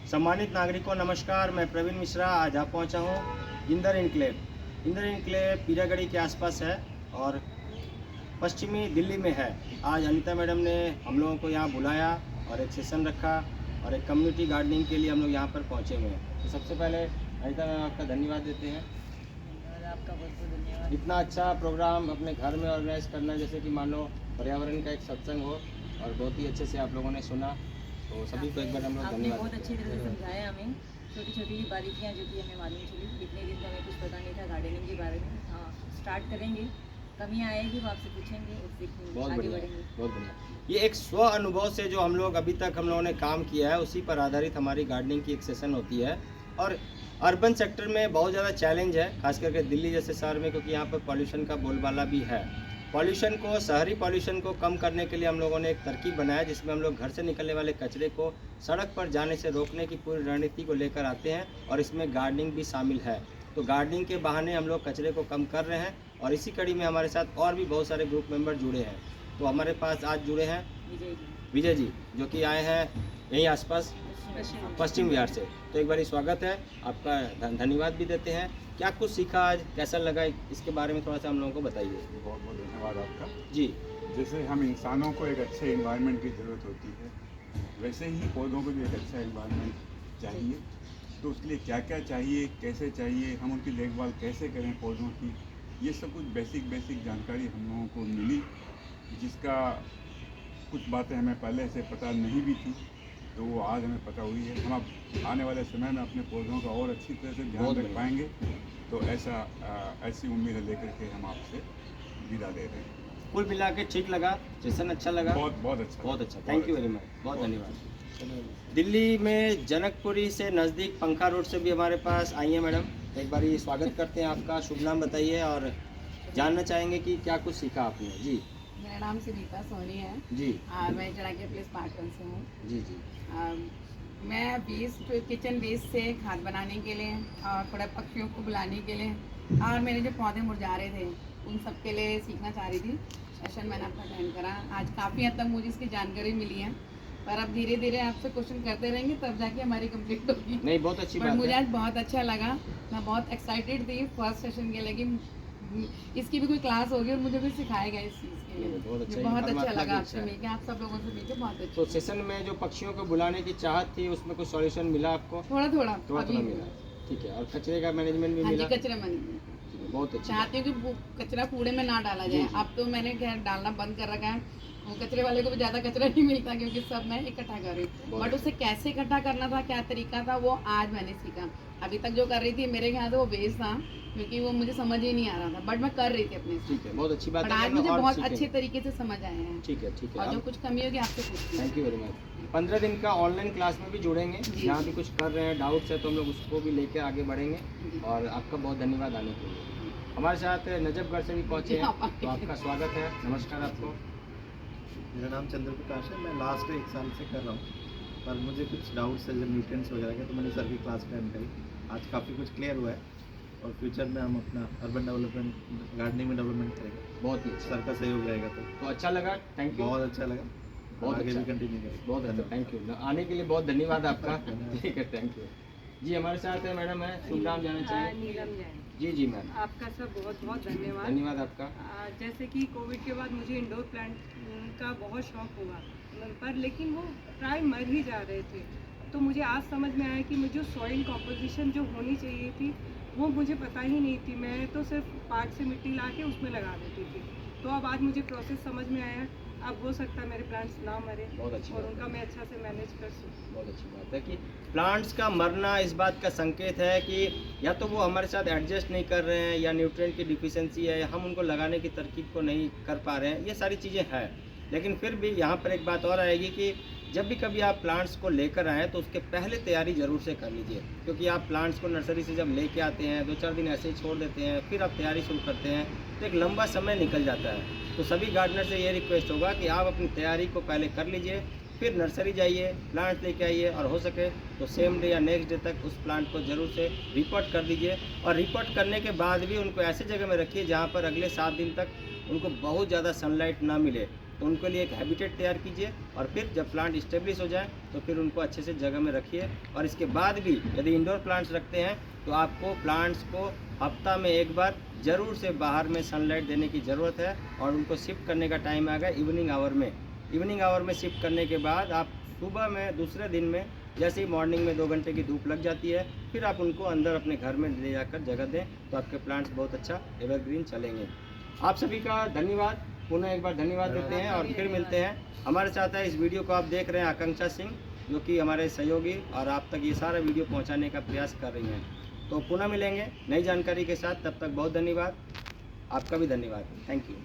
सम्मानित नागरिकों नमस्कार, मैं प्रवीण मिश्रा आज आप पहुंचा हूं इंदर इनक्लेव। इंदर इनक्लेव पीरागढ़ी के आसपास है और पश्चिमी दिल्ली में है। आज अनीता मैडम ने हम लोगों को यहां बुलाया और एक सेशन रखा और एक कम्युनिटी गार्डनिंग के लिए हम लोग यहां पर पहुंचे हुए हैं। तो सबसे पहले अनीता मैम आपका धन्यवाद देते हैं। आपका बहुत बहुत धन्यवाद। इतना अच्छा प्रोग्राम अपने घर में ऑर्गेनाइज करना, जैसे कि मान लो पर्यावरण का एक सत्संग हो, और बहुत ही अच्छे से आप लोगों ने सुना, तो सभी को एक बार हम लोग आपने धन्यवाद बहुत देते अच्छी हैं। तरह से समझाया हमें, छोटी छोटी बारीकियाँ जो कि हमें मालूम चली। इतने दिन तो हमें कुछ पता नहीं था गार्डनिंग के बारे में। हाँ, स्टार्ट करेंगे, कमियाँ आएगी वो आपसे पूछेंगे और सीखेंगे, बहुत आगे बढ़िया, बढ़ेंगे। बहुत बढ़िया। ये एक स्व अनुभव से जो हम लोग अभी तक हम लोगों ने काम किया है, उसी पर आधारित हमारी गार्डनिंग की एक सेशन होती है। और अर्बन सेक्टर में बहुत ज़्यादा चैलेंज है, खास करके दिल्ली जैसे शहर में, क्योंकि यहाँ पर पॉल्यूशन का बोलबाला भी है। पॉल्यूशन को, शहरी पॉल्यूशन को कम करने के लिए हम लोगों ने एक तरकीब बनाया, जिसमें हम लोग घर से निकलने वाले कचरे को सड़क पर जाने से रोकने की पूरी रणनीति को लेकर आते हैं, और इसमें गार्डनिंग भी शामिल है। तो गार्डनिंग के बहाने हम लोग कचरे को कम कर रहे हैं, और इसी कड़ी में हमारे साथ और भी बहुत सारे ग्रुप मेंबर जुड़े हैं। तो हमारे पास आज जुड़े हैं विजय जी, जो कि आए हैं यहीं आसपास पश्चिम बिहार से। तो एक बार स्वागत है आपका, धन्यवाद भी देते हैं। क्या कुछ सीखा आज, कैसा लगा, इसके बारे में थोड़ा सा हम लोगों को बताइए। बहुत बहुत धन्यवाद आपका। जी, जैसे हम इंसानों को एक अच्छे एनवायरनमेंट की ज़रूरत होती है, वैसे ही पौधों को भी एक अच्छा एनवायरनमेंट चाहिए। तो उसके लिए क्या क्या चाहिए, कैसे चाहिए, हम उनकी देखभाल कैसे करें पौधों की, ये सब कुछ बेसिक जानकारी हम लोगों को मिली, जिसका कुछ बातें हमें पहले से पता नहीं भी थी, तो वो आज हमें पता हुई है। हम अब आने वाले समय में अपने पौधों का और अच्छी तरह से ध्यान रख पाएंगे। तो ऐसी उम्मीद लेकर के हम आपसे विदा ले रहे हैं। कुल मिला के ठीक लगा, सेशन अच्छा लगा, बहुत अच्छा। थैंक यू वेरी मच, बहुत धन्यवाद। दिल्ली में जनकपुरी से नज़दीक पंखा रोड से भी हमारे पास आई हैं मैडम। एक बार स्वागत करते हैं आपका, शुभ नाम बताइए और जानना चाहेंगे कि क्या कुछ सीखा आपने। जी, मेरा नाम सुनीता सोनी है जी, और मैं चढ़ाके प्लेस पाटन से हूँ। जी जी। मैं किचन वेस्ट से खाद बनाने के लिए और थोड़ा पक्षियों को बुलाने के लिए और मेरे जो पौधे मुरझा रहे थे उन सब के लिए सीखना चाह रही थी। सेशन मैंने आपका अटेंड करा, आज काफ़ी हद तक मुझे इसकी जानकारी मिली है, पर अब धीरे धीरे आपसे क्वेश्चन करते रहेंगे तब जाके हमारी कंप्लीट होगी। नहीं, बहुत अच्छी बात है। मुझे आज बहुत अच्छा लगा, मैं बहुत एक्साइटेड थी फर्स्ट सेशन के लिए कि इसकी भी कोई क्लास होगी और मुझे भी सिखाएगा इस चीज़ के लिए। बहुत अच्छा, बहुत अच्छा लगा अच्छा आपसे मिलकर, आप सब लोगों से मिलकर बहुत अच्छा। तो सेशन में जो पक्षियों को बुलाने की चाहत थी, उसमें कुछ सॉल्यूशन मिला आपको? थोड़ा थोड़ा मिला, ठीक है। और कचरे का मैनेजमेंट भी मिला? कचरा मैनेजमेंट बहुत अच्छा। चाहती हूँ कि कचरा कूड़े में ना डाला जाए। अब तो मैंने खैर डालना बंद कर रखा है, वो कचरे वाले को भी ज़्यादा कचरा नहीं मिलता क्योंकि सब मैं इकट्ठा कर रही हूँ। बट उसे कैसे इकट्ठा करना था, क्या तरीका था, वो आज मैंने सीखा। अभी तक जो कर रही थी मेरे ख्याल से वो वेस्ट था, क्योंकि वो मुझे समझ ही नहीं आ रहा था, बट मैं कर रही थी अपने से। ठीक है, बहुत अच्छी बात है। आज मुझे बहुत अच्छे तरीके से समझ आए हैं। ठीक है, ठीक है। और जो कुछ कमी होगी आपसे पूछती हूँ। Thank you very much. 15 दिन का ऑनलाइन क्लास में भी जुड़ेंगे, जहाँ भी कुछ कर रहे हैं, डाउट्स है तो हम लोग उसको भी लेके आगे बढ़ेंगे। और आपका बहुत धन्यवाद आने के लिए। हमारे साथ नजफगढ़ से भी पहुँचे हैं, तो आपका स्वागत है। नमस्कार आपको। मेरा नाम चंद्र प्रकाश है, मैं लास्ट 1 साल से कर रहा हूँ, पर मुझे कुछ डाउट्स है जब न्यूट्रिएंट्स वगैरह के, तो मैंने सर की क्लास अटेंड करी। आज काफ़ी कुछ क्लियर हुआ है और फ्यूचर में हम अपना अर्बन डेवलपमेंट, गार्डनिंग में डेवलपमेंट करेंगे। बहुत ही अच्छा। सर का सहयोग रहेगा तो अच्छा लगा, थैंक यू। बहुत अच्छा लगा, बहुत आगे अच्छा, भी कंटिन्यू करेंगे। बहुत अच्छा, थैंक यू। आने के लिए बहुत धन्यवाद आपका। ठीक है, थैंक यू जी। हमारे साथ है मैडम, है शुभ नाम जानना चाहेंगे? नीलम जैन। जी जी मैम, आपका सब बहुत बहुत धन्यवाद। धन्यवाद आपका। जैसे कि कोविड के बाद मुझे इंडोर प्लांट का बहुत शौक हुआ, पर लेकिन वो प्राय मर ही जा रहे थे। तो मुझे आज समझ में आया कि मुझे सॉइल कॉम्पोजिशन जो होनी चाहिए थी वो मुझे पता ही नहीं थी। मैं तो सिर्फ पार्क से मिट्टी ला के उसमें लगा देती थी। तो अब आज मुझे प्रोसेस समझ में आया, अब हो सकता है मेरे प्लांट्स ना मरे और उनका मैं अच्छा से मैनेज कर सकूँ। बहुत अच्छी बात है कि प्लांट्स का मरना इस बात का संकेत है कि या तो वो हमारे साथ एडजस्ट नहीं कर रहे हैं, या न्यूट्रिएंट की डिफिशियंसी है, या हम उनको लगाने की तरकीब को नहीं कर पा रहे हैं। ये सारी चीज़ें हैं, लेकिन फिर भी यहाँ पर एक बात और आएगी कि जब भी कभी आप प्लांट्स को लेकर आएँ तो उसके पहले तैयारी ज़रूर से कर लीजिए, क्योंकि आप प्लांट्स को नर्सरी से जब लेके आते हैं 2-4 दिन ऐसे ही छोड़ देते हैं, फिर आप तैयारी शुरू करते हैं तो एक लंबा समय निकल जाता है। तो सभी गार्डनर से ये रिक्वेस्ट होगा कि आप अपनी तैयारी को पहले कर लीजिए, फिर नर्सरी जाइए, प्लांट लेके आइए, और हो सके तो सेम डे या नेक्स्ट डे तक उस प्लांट को ज़रूर से रिपोर्ट कर दीजिए। और रिपोर्ट करने के बाद भी उनको ऐसे जगह में रखिए जहाँ पर अगले 7 दिन तक उनको बहुत ज़्यादा सनलाइट ना मिले, तो उनके लिए एक हैबिटेट तैयार कीजिए और फिर जब प्लांट इस्टेब्लिश हो जाए तो फिर उनको अच्छे से जगह में रखिए। और इसके बाद भी यदि इंडोर प्लांट्स रखते हैं तो आपको प्लांट्स को हफ्ता में एक बार ज़रूर से बाहर में सनलाइट देने की ज़रूरत है। और उनको शिफ्ट करने का टाइम आ गया इवनिंग आवर में। इवनिंग आवर में शिफ्ट करने के बाद आप सुबह में दूसरे दिन में जैसे ही मॉर्निंग में 2 घंटे की धूप लग जाती है फिर आप उनको अंदर अपने घर में ले जाकर जगह दें, तो आपके प्लांट्स बहुत अच्छा एवरग्रीन चलेंगे। आप सभी का धन्यवाद, पुनः एक बार धन्यवाद देते हैं और फिर मिलते हैं। हमारे साथ है इस वीडियो को आप देख रहे हैं आकांक्षा सिंह, जो कि हमारे सहयोगी और आप तक ये सारा वीडियो पहुंचाने का प्रयास कर रही हैं। तो पुनः मिलेंगे नई जानकारी के साथ, तब तक बहुत धन्यवाद, आपका भी धन्यवाद, थैंक यू।